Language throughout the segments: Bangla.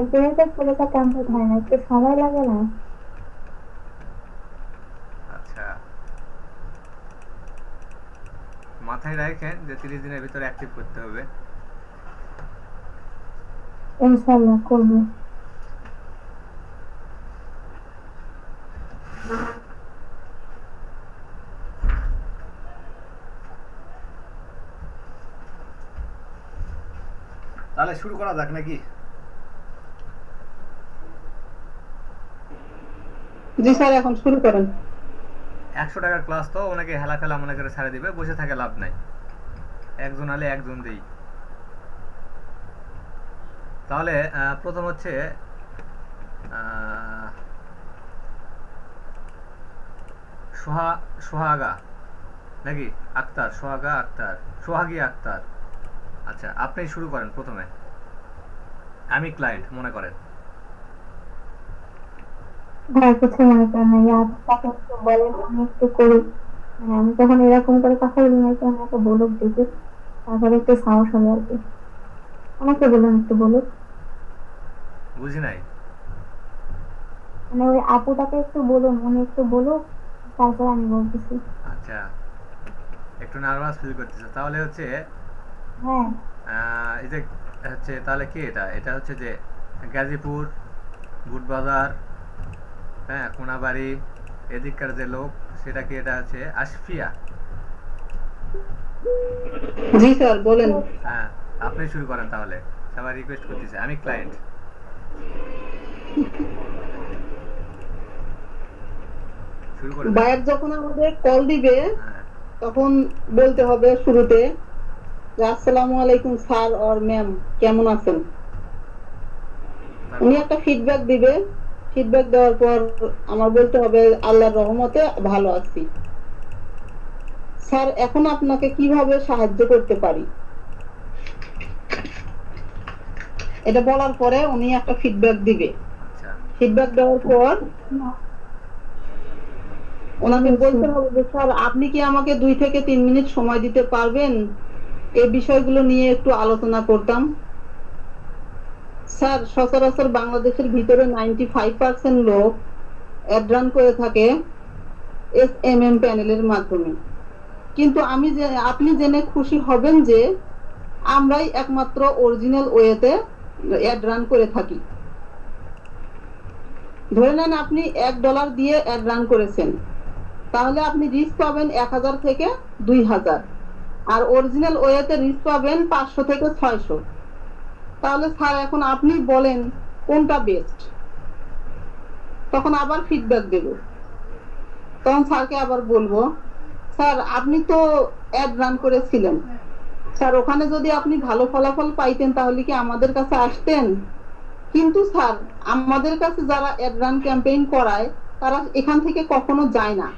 কম্পিউটার পুরোটা কমপ্লিট হয় না, একটু সময় লাগে না? আচ্ছা, মাথায় রাখেন যে 30 দিনের ভিতরে অ্যাক্টিভ করতে হবে। ইনশাল্লাহ করবো। তাহলে শুরু করা যাক নাকি? জি স্যার, এখন শুরু করেন। 100 টাকার ক্লাস তো ওনাকে হেলা ফেলা মনে করে ছাড়ে দিবে, বসে থাকে লাভ নাই। একজন আলে একজন দেই। তাহলে প্রথম হচ্ছে আহ, সোহা সোহাগা নাকি আক্তার, সোহাগা আক্তার, সোহাগী আক্তার। আচ্ছা, আপনি শুরু করেন প্রথমে। আমি ক্লায়েন্ট মনে করেন। হ্যাঁ, কিছু মনে করেন না, তাকে একটু বলেন, আমি একটু করি। মানে আমি তখন এরকম করে কথা বলি না, তো আমি একটা বলুক দেখি, তারপরে একটু সাহস হবে আর কি। আমাকে বলুন, একটু বলুক। বুঝি নাই। মানে ওই আপুটাকে একটু বলুন, উনি একটু বলুক, তারপর আমি বলতেছি। আচ্ছা, একটু নার্ভাস ফিল করতেছে। তাহলে হচ্ছে হ্যাঁ। এই যে হচ্ছে, তাহলে কি এটা এটা হচ্ছে যে গাজীপুর, বুটবাজার, হ্যাঁ, কোনাবাড়ি, এদিককার যে লোক, সেটা কি এটা হচ্ছে আশফিয়া? জি স্যার, বলেন। হ্যাঁ, আপনি শুরু করেন তাহলে। সবাই রিকোয়েস্ট করতেছে, আমি ক্লায়েন্ট। শুরু করে দেন। বায়ার যখন আমাদের কল দিবে, হ্যাঁ। তখন বলতে হবে শুরুতে যে আসসালামু আলাইকুম স্যার অর ম্যাম, কেমন আছেন। উনি তারপর? একটা ফিডব্যাক দিবে। ফিডব্যাক দেওয়ার পর আমার বলতে হবে আল্লাহর রহমতে ভালো আছি স্যার, এখন আপনাকে কিভাবে সাহায্য করতে পারি। এটা বলার পরে উনি একটা ফিডব্যাক দিবে। আচ্ছা। ফিডব্যাক দেওয়ার পর ওনাকে বুঝেছি। বলতে হবে যে স্যার, আপনি কি আমাকে 2 থেকে 3 মিনিট সময় দিতে পারবেন, এই বিষয়গুলো নিয়ে একটু আলোচনা করতাম। স্যার, সচরাচর বাংলাদেশের ভিতরে 95% লোক অ্যাড রান করে থাকে SMM প্যানেলের মাধ্যমে। কিন্তু আপনি জেনে খুশি হবেন যে আমরাই একমাত্র অরিজিনাল ওয়েতে অ্যাড রান করে থাকি। ধরে নেন আপনি $1 দিয়ে অ্যাড রান করেছেন, তাহলে আপনি রিস্ক পাবেন 1000 থেকে 2000, আর অরিজিনাল ওয়েতে রিস্ক পাবেন 500 থেকে 600। তাহলে স্যার, এখন আপনি বলেন কোনটা বেস্ট। তখন আবার ফিডব্যাক দেব। তখন স্যারকে আবার বলবো, স্যার আপনি তো অ্যাড রান করেছিলেন, স্যার ওখানে যদি আপনি ভালো ফলাফল পাইতেন তাহলে কি আমাদের কাছে আসতেন। কিন্তু স্যার, আমাদের কাছে যারা অ্যাড রান ক্যাম্পেইন করায় তারা এখান থেকে কখনো যায় না,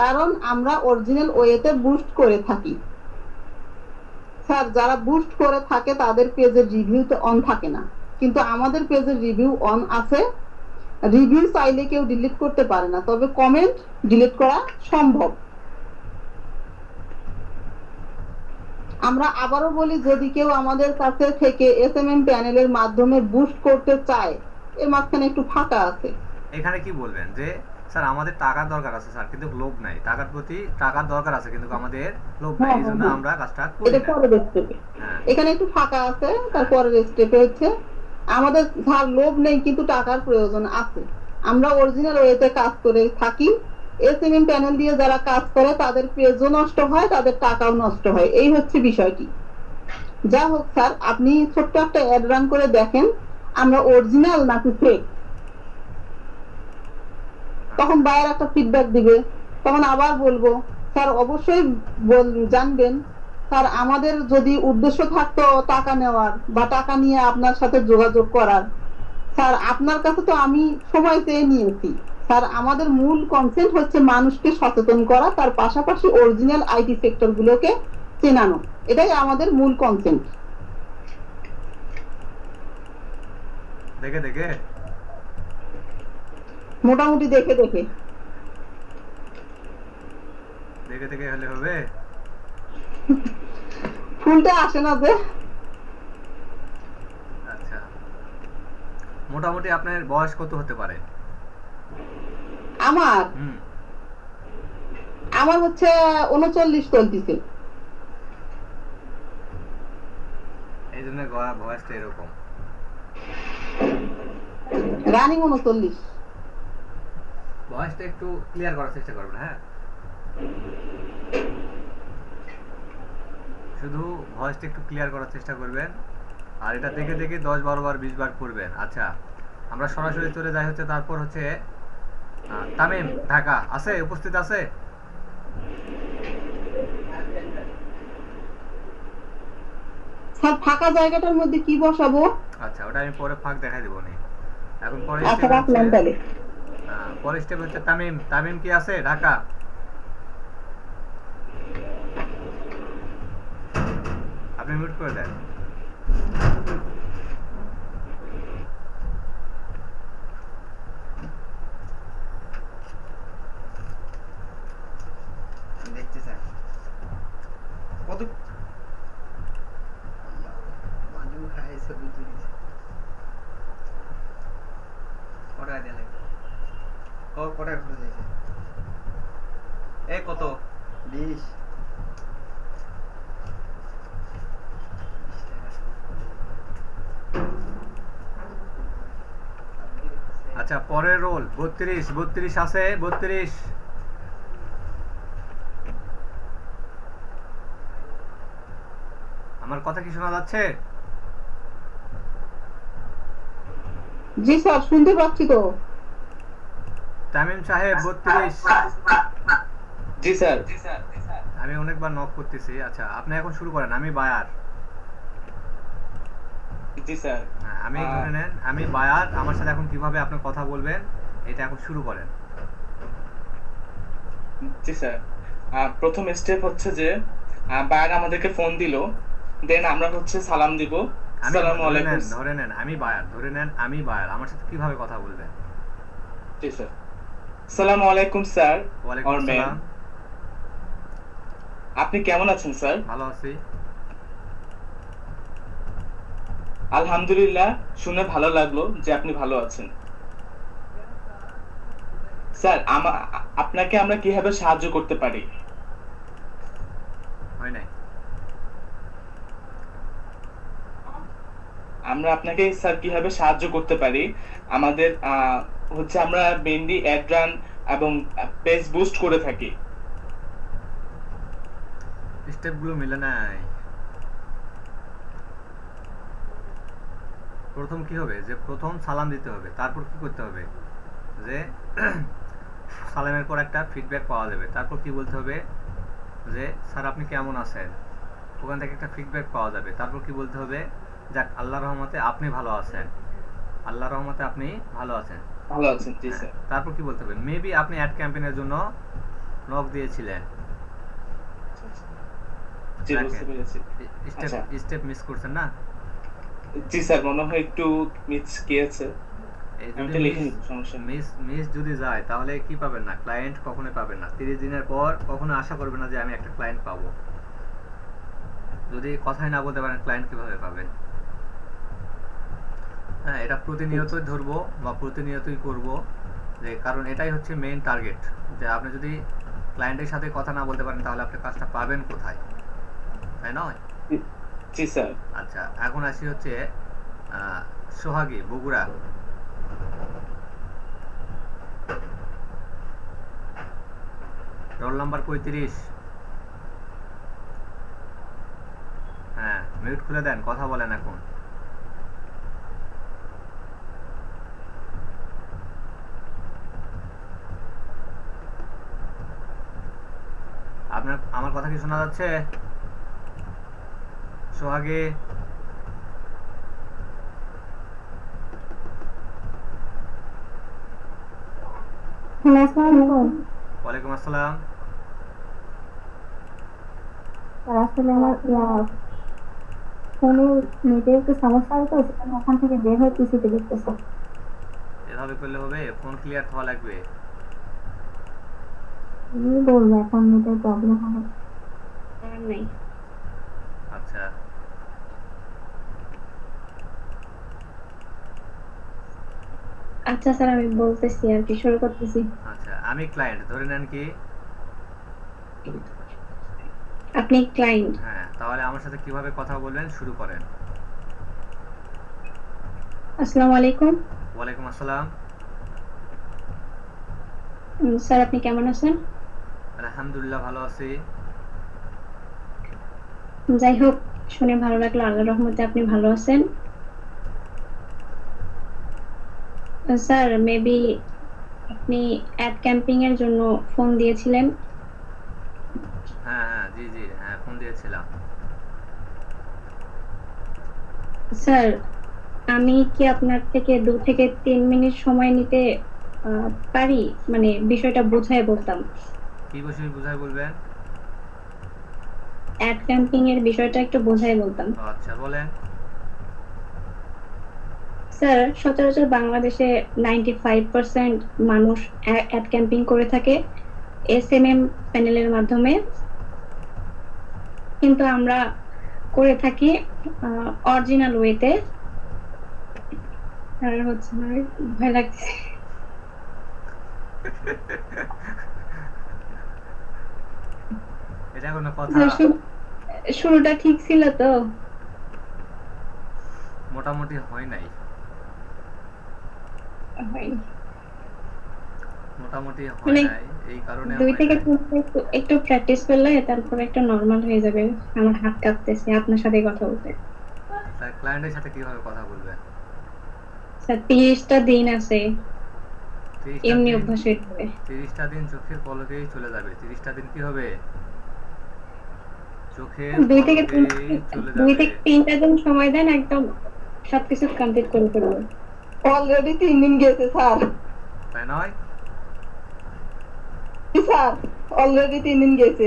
কারণ আমরা অরিজিনাল ওয়েতে বুস্ট করে থাকি। স্যার, যারা বুস্ট করে থাকে তাদের পেজের রিভিউ তো অন থাকে না, কিন্তু আমাদের পেজের রিভিউ অন আছে। রিভিউ চাইলে কেউ ডিলিট করতে পারে না, তবে কমেন্ট ডিলিট করা সম্ভব। আমরা আবারও বলি, যদি কেউ আমাদের কাছে থেকে SMM প্যানেলের মাধ্যমে বুস্ট করতে চায়, এর মাঝখানে একটু ফাঁকা আছে। এখানে কি বলবেন যে স্যার আমাদের টাকার দরকার আছে স্যার, কিন্তু লোভ নাই। টাকার প্রতি টাকার দরকার আছে, কিন্তু আমাদের লোভ নাই, হ্যাঁ, এই হ্যাঁ, জন্য হ্যাঁ, আমরা কাজটা করি এটা না। পরের স্টেপে। হ্যাঁ। এখানে একটু ফাঁকা আছে, হ্যাঁ। তারপরের স্টেপে হচ্ছে আমাদের ধার লোভ নেই, কিন্তু টাকার প্রয়োজন আছে। আমরা অরিজিনাল ওয়েতে কাজ করে থাকি। SMM প্যানেল দিয়ে যারা কাজ করে তাদের পেজও নষ্ট হয়, তাদের টাকাও নষ্ট হয়, এই হচ্ছে বিষয়টি। যা হোক স্যার, আপনি ছোট্ট একটা অ্যাড রান করে দেখেন আমরা অরিজিনাল নাকি ফেক। তখন আচ্ছা। বায়ার একটা ফিডব্যাক দিবে। তখন আবার বলবো, স্যার অবশ্যই জানবেন স্যার, আমাদের যদি উদ্দেশ্য থাকতো টাকা নেওয়ার বা টাকা নিয়ে আপনার সাথে যোগাযোগ করার, স্যার আপনার কাছে তো আমি সময় চেয়ে নিয়েছি। স্যার, আমাদের মূল কনসেপ্ট হচ্ছে মানুষকে সচেতন করা, তার পাশাপাশি অরিজিনাল IT সেক্টর গুলোকে চেনানো। এটাই আমাদের মূল কনসেপ্ট। দেখে দেখে। মোটামুটি দেখে দেখে। দেখে দেখে হলে হবে? ফুলটা আসে না যে। আচ্ছা, মোটামুটি আপনার বয়স কত হতে পারে? আমার হুম। আমার হচ্ছে 39 চলতেছে। এই জন্য ভয়েসটা এরকম। রানিং 39। ভয়েসটা একটু ক্লিয়ার করার চেষ্টা করবেন, হ্যাঁ? শুধু ভয়েসটা একটু ক্লিয়ার করার চেষ্টা করবেন। আর এটা দেখে দেখে 10 12 বার 20 বার করবেন। আচ্ছা, আমরা সরাসরি চলে যাই হচ্ছে, তারপর হচ্ছে তামিম ঢাকা আছে, উপস্থিত আছে? স্যার ফাঁকা জায়গাটার মধ্যে কি বসাবো? আচ্ছা, ওটা আমি পরে ফাঁক দেখাই দেবো নি। এখন পরের আচ্ছা স্টেপ হচ্ছে, রাখলাম তাহলে। পরের স্টেপ হচ্ছে তামিম। তামিম কি আছে ঢাকা? আপনি মিউট করে দেন। দেখতে চাই কত মাজু খায় ছবি তুলিছে কটা দেয়া লাগে কটা খরচ হয়েছে এ কত 20 আচ্ছা, পরের রোল 32। 32 আছে? 32? আমার কথা কি শোনা যাচ্ছে? জি স্যার শুনতে পাচ্ছি তো। তামিম সাহেব 32? জি স্যার আমি অনেকবার নক করতেছি। আচ্ছা, আপনি এখন শুরু করেন। আমি বায়ার। জি স্যার হ্যাঁ, আমি ধরে নেন আমি বায়ার। আমার সাথে এখন কিভাবে আপনি কথা বলবেন এটা এখন শুরু করেন। জি স্যার প্রথম স্টেপ হচ্ছে যে বায়ার আমাদেরকে ফোন দিল, দেন আমরা হচ্ছে সালাম দিব। আমি আসসালামু আলাইকুম। ধরে নেন আমি বায়ার। ধরে নেন আমি বায়ার। আমার সাথে কিভাবে কথা বলবেন? জি স্যার। আসসালামু আলাইকুম স্যার ওয়ালাইকুম অর ম্যাম, আসসালাম। আপনি কেমন আছেন স্যার? ভালো আছি। আলহামদুলিল্লাহ, শুনে ভালো লাগলো যে আপনি ভালো আছেন। স্যার আপনাকে আমরা কিভাবে সাহায্য করতে পারি? হয় নাই। আমরা আপনাকে স্যার কিভাবে সাহায্য করতে পারি? আমাদের হচ্ছে আমরা মেইনলি অ্যাড রান এবং পেজ বুস্ট করে থাকি। স্টেপগুলো মিলে নাই। প্রথম কি হবে যে প্রথম সালাম দিতে হবে, তারপর কি করতে হবে যে সালামের পর একটা ফিডব্যাক পাওয়া যাবে। তারপর কি বলতে হবে যে স্যার আপনি কেমন আছেন, ওখান থেকে একটা ফিডব্যাক পাওয়া যাবে। তারপর কি বলতে হবে, যাক আল্লাহর রহমতে আপনি ভালো আছেন, আল্লাহর রহমতে আপনি ভালো আছেন। ভালো আছেন? জি হ্যাঁ, স্যার। তারপর কি বলতে হবে, মেবি আপনি অ্যাড ক্যাম্পেইনের জন্য নক দিয়েছিলেন। জি বুঝতে পেরেছি। স্টেপ আচ্ছা। স্টেপ মিস করছেন না? জি স্যার, মনে হয় একটু মিস গিয়েছে। এই আমি যদি এটা লিখে নিব, সমস্যা নেই। মিস যদি যায় তাহলে কি পাবেন না, ক্লায়েন্ট কখনোই পাবেন না। 30 দিনের পর কখনো আশা করবেন না যে আমি একটা ক্লায়েন্ট পাবো। যদি কথাই না বলতে পারেন ক্লায়েন্ট কিভাবে পাবেন? হ্যাঁ, এটা প্রতিনিয়তই ধরবো বা প্রতিনিয়তই করব, যে কারণ এটাই হচ্ছে মেইন টার্গেট, যে আপনি যদি ক্লায়েন্টের সাথে কথা না বলতে পারেন তাহলে আপনি কাজটা পাবেন কোথায়, তাই নয়? জি স্যার। আচ্ছা, এখন আসি হচ্ছে সোহাগী বগুড়া। Roll number 35। হ্যাঁ, মিউট খুলে দেন, কথা বলেন এখন। আপনার আমার কথা কি শোনা যাচ্ছে? সোহাগী? হ্যালো, আসসালামু আলাইকুম। ওয়ালাইকুম আসসালাম। স্যার আসলে আমার ফোনের নেটের একটু সমস্যা হয় তো, সেজন্য ওখান থেকে বের হয়ে পিসিতে দেখতেছে। এভাবে করলে হবে? ফোন ক্লিয়ার হওয়া লাগবে। কি বলবো, এখন নেটের প্রবলেম হবে। নেই। আচ্ছা, আচ্ছা স্যার, আমি বলতেছি আর কি, শুরু করতেছি। আচ্ছা, আমি ক্লায়েন্ট, ধরে নেন কি? আপনি ক্লায়েন্ট। হ্যাঁ, তাহলে আমার সাথে কিভাবে কথা বলবেন শুরু করেন। আসসালামু আলাইকুম। ওয়ালাইকুম আসসালাম। স্যার আপনি কেমন আছেন? আলহামদুলিল্লাহ ভালো আছি। যাই হোক, শুনে ভালো লাগলো, আল্লাহর রহমতে আপনি ভালো আছেন। স্যার মেবি আপনি অ্যাড ক্যাম্পিং এর জন্য ফোন দিয়েছিলেন। হ্যাঁ হ্যাঁ, জি জি, হ্যাঁ ফোন দিয়েছিলাম। স্যার আমি কি আপনার থেকে 2 থেকে 3 মিনিট সময় নিতে পারি? মানে বিষয়টা বুঝায় বলতাম। কি বিষয় বুঝায় বলবেন? অ্যাড ক্যাম্পিং এর বিষয়টা একটু বুঝায় বলতাম। আচ্ছা বলেন। স্যার সচরাচর বাংলাদেশে 95% মানুষ অ্যাড ক্যাম্পিং করে থাকে এসএমএম প্যানেলের মাধ্যমে, কিন্তু আমরা করে থাকি অরিজিনাল ওয়েতে। আর হচ্ছে না, ভয় লাগছে। এটা কোনো কথা? স্যার শুরুটা ঠিক ছিল তো? মোটামুটি হয় নাই। হয়নি। মোটামুটি হয় মানে নাই, এই কারণে 2 হয় থেকে নাই। 3 মিনিট একটু প্র্যাকটিস করলে তারপরে একটা নরমাল হয়ে যাবে। আমার হাত কাঁপতেছে আপনার সাথে কথা বলতে। তাই ক্লায়েন্টের সাথে কিভাবে কথা বলবেন? স্যার 30টা দিন আছে, 30টা এমনি দিন? অভ্যাস হয়ে যাবে। 30টা দিন চোখের পলকেই চলে যাবে। 30টা দিন কি হবে? চোখের 2 থেকে পলকেই চলে 2 যাবে। থেকে 3টা দিন সময় দেন, একদম সবকিছু কমপ্লিট করে ফেলবো। অলরেডি 3 দিন গেছে স্যার। তাই নয়? স্যার অলরেডি 3 দিন গেছে।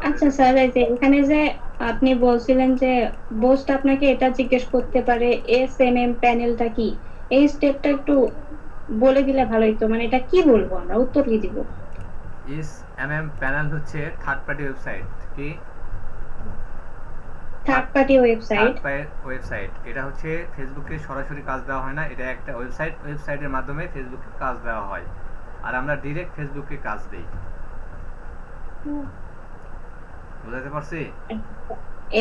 আচ্ছা স্যার, এই যে এখানে যে আপনি বলছিলেন যে বোস্ট আপনাকে এটা জিজ্ঞেস করতে পারে এসএমএম প্যানেলটা কি, এই স্টেপটা একটু বলে দিলে ভালো হতো। মানে এটা কি বলবো, আমরা উত্তর কি দিব? এসএমএম প্যানেল হচ্ছে থার্ড পার্টি ওয়েবসাইট। কি? Third party website. Third party website. এটা হচ্ছে ফেসবুকে সরাসরি কাজ দেওয়া হয় না, এটা একটা ওয়েবসাইট, ওয়েবসাইটের মাধ্যমে ফেসবুকে কাজ দেওয়া হয়। আর আমরা ডিরেক্ট ফেসবুকে কাজ দেই। বুঝাতে পারছি?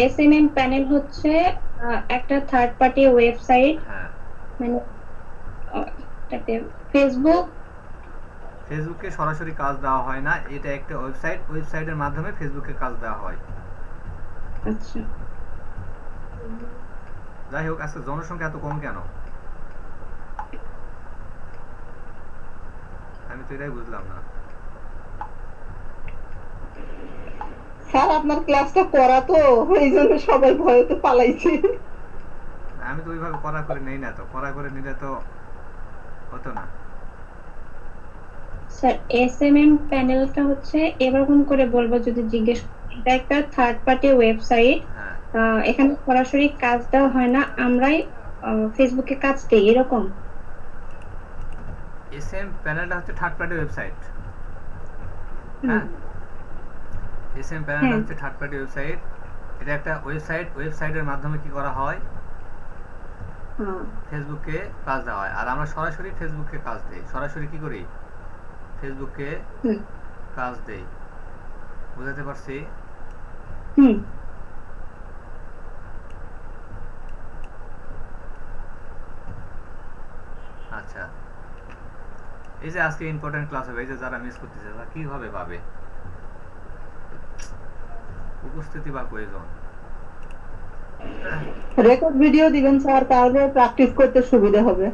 এসএমএম প্যানেল হচ্ছে একটা থার্ড পার্টি ওয়েবসাইট। হ্যাঁ, মানে এটাতে ফেসবুক। ফেসবুকে সরাসরি কাজ দেওয়া হয় না, এটা একটা ওয়েবসাইট, ওয়েবসাইটের মাধ্যমে ফেসবুকে কাজ দেওয়া হয়। আচ্ছা যাই হোক, আজকে জনসংখ্যা এত কম কেন? আমি তো এটাই বুঝলাম না। স্যার আপনার ক্লাসটা করা তো, এই জন্য সবাই ভয়তে পালাইছে। আমি তো ওইভাবে কড়া করে নেই না, তো কড়া করে নিলে তো হতো না। স্যার এসএমএম প্যানেলটা হচ্ছে এরকম করে বলবো যদি জিজ্ঞেস, এটা একটা থার্ড পার্টি ওয়েবসাইট। হ্যাঁ, এখানে সরাসরি কাজ দেওয়া হয় না, আমরাই ফেসবুকে কাজ দেই, এরকম। এসএম প্যানেলটা হচ্ছে থার্ড পার্টি ওয়েবসাইট। হ্যাঁ, এসএম প্যানেলটা হ্যাঁ। হচ্ছে থার্ড পার্টি ওয়েবসাইট। এটা একটা ওয়েবসাইট, ওয়েবসাইটের মাধ্যমে কি করা হয়? ফেসবুকে কাজ দেওয়া হয়। আর আমরা সরাসরি ফেসবুকে কাজ দেই। সরাসরি কি করি? ফেসবুকে কাজ দেই। বুঝাতে পারছি? হুম। আচ্ছা, এই যে আজকে ইম্পর্টেন্ট ক্লাস হবে, এই যে যারা মিস করতেছে তারা কিভাবে পাবে? উপস্থিতি বা প্রয়োজন। রেকর্ড ভিডিও দিবেন স্যার, তাহলে প্র্যাকটিস করতে সুবিধা হবে।